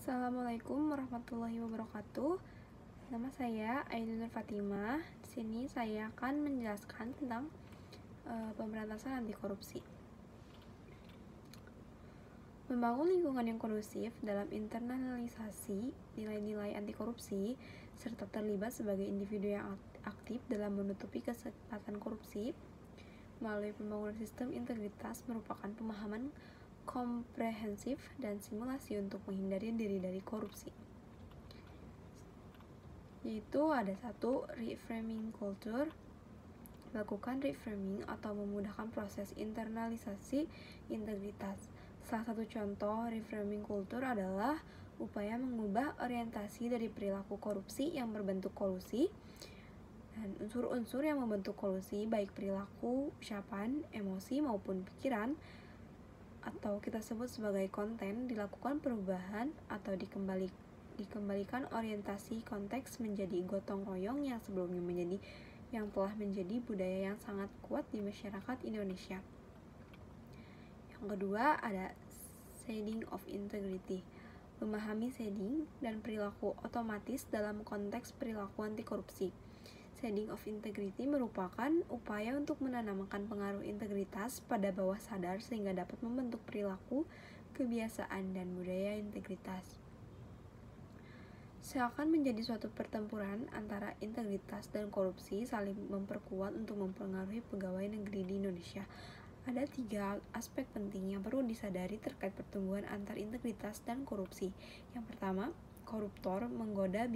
Assalamualaikum warahmatullahi wabarakatuh. Nama saya Ainun Nur Fatimah. Di sini saya akan menjelaskan tentang pemberantasan anti korupsi. Membangun lingkungan yang kondusif dalam internalisasi nilai-nilai anti korupsi serta terlibat sebagai individu yang aktif dalam menutupi kesempatan korupsi melalui pembangunan sistem integritas merupakan pemahaman komprehensif dan simulasi untuk menghindari diri dari korupsi. Yaitu ada satu, reframing culture. Lakukan reframing atau memudahkan proses internalisasi integritas. Salah satu contoh reframing culture adalah upaya mengubah orientasi dari perilaku korupsi yang berbentuk kolusi dan unsur-unsur yang membentuk kolusi, baik perilaku, ucapan, emosi maupun pikiran, atau kita sebut sebagai konten, dilakukan perubahan atau dikembalikan orientasi konteks menjadi gotong royong yang sebelumnya telah menjadi budaya yang sangat kuat di masyarakat Indonesia. Yang kedua ada shedding of integrity. Memahami shedding dan perilaku otomatis dalam konteks perilaku anti korupsi. Shedding of integrity merupakan upaya untuk menanamkan pengaruh integritas pada bawah sadar sehingga dapat membentuk perilaku, kebiasaan, dan budaya integritas. Seakan menjadi suatu pertempuran antara integritas dan korupsi saling memperkuat untuk mempengaruhi pegawai negeri di Indonesia. Ada 3 aspek penting yang perlu disadari terkait pertumbuhan antar integritas dan korupsi. Yang pertama, koruptor menggoda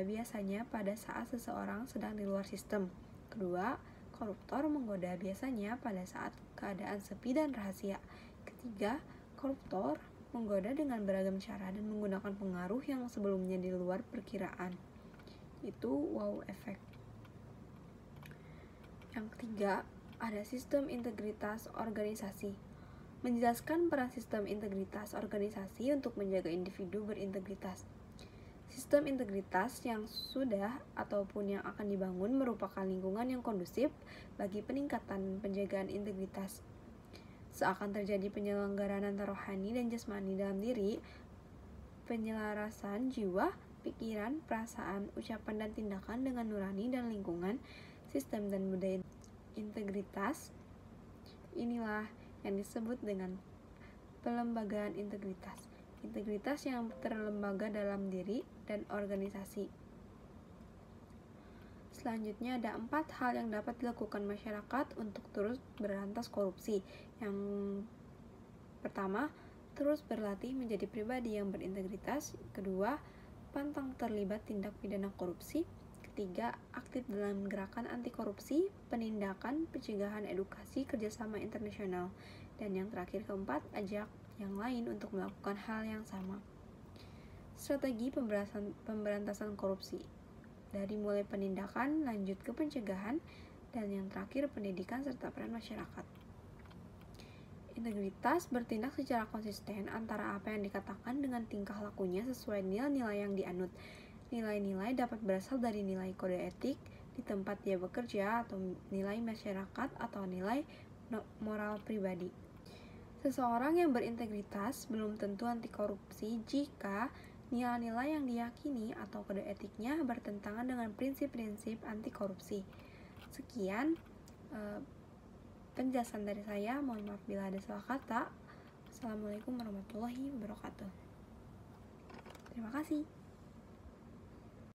biasanya pada saat seseorang sedang di luar sistem. Kedua, koruptor menggoda biasanya pada saat keadaan sepi dan rahasia. Ketiga, koruptor menggoda dengan beragam cara dan menggunakan pengaruh yang sebelumnya di luar perkiraan. Itu wow effect. Yang ketiga, ada sistem integritas organisasi. Menjelaskan peran sistem integritas organisasi untuk menjaga individu berintegritas. Sistem integritas yang sudah ataupun yang akan dibangun merupakan lingkungan yang kondusif bagi peningkatan penjagaan integritas. Seakan terjadi penyelenggaraan antara rohani dan jasmani dalam diri, penyelarasan jiwa, pikiran, perasaan, ucapan, dan tindakan dengan nurani dan lingkungan, sistem dan budaya integritas. Inilah yang disebut dengan pelembagaan integritas. Integritas yang terlembaga dalam diri dan organisasi. Selanjutnya ada 4 hal yang dapat dilakukan masyarakat untuk terus berantas korupsi. Yang pertama, terus berlatih menjadi pribadi yang berintegritas. Kedua, pantang terlibat tindak pidana korupsi. Ketiga, aktif dalam gerakan anti korupsi, penindakan, pencegahan, edukasi, kerjasama internasional. Dan yang terakhir, keempat, ajak yang lain untuk melakukan hal yang sama. Strategi pemberantasan korupsi, dari mulai penindakan, lanjut ke pencegahan, dan yang terakhir pendidikan serta peran masyarakat. Integritas bertindak secara konsisten antara apa yang dikatakan dengan tingkah lakunya sesuai nilai-nilai yang dianut. Nilai-nilai dapat berasal dari nilai kode etik di tempat dia bekerja, atau nilai masyarakat, atau nilai moral pribadi. Seseorang yang berintegritas belum tentu anti korupsi jika nilai-nilai yang diyakini atau kode etiknya bertentangan dengan prinsip-prinsip anti korupsi. Sekian penjelasan dari saya. Mohon maaf bila ada salah kata. Assalamualaikum warahmatullahi wabarakatuh. Terima kasih.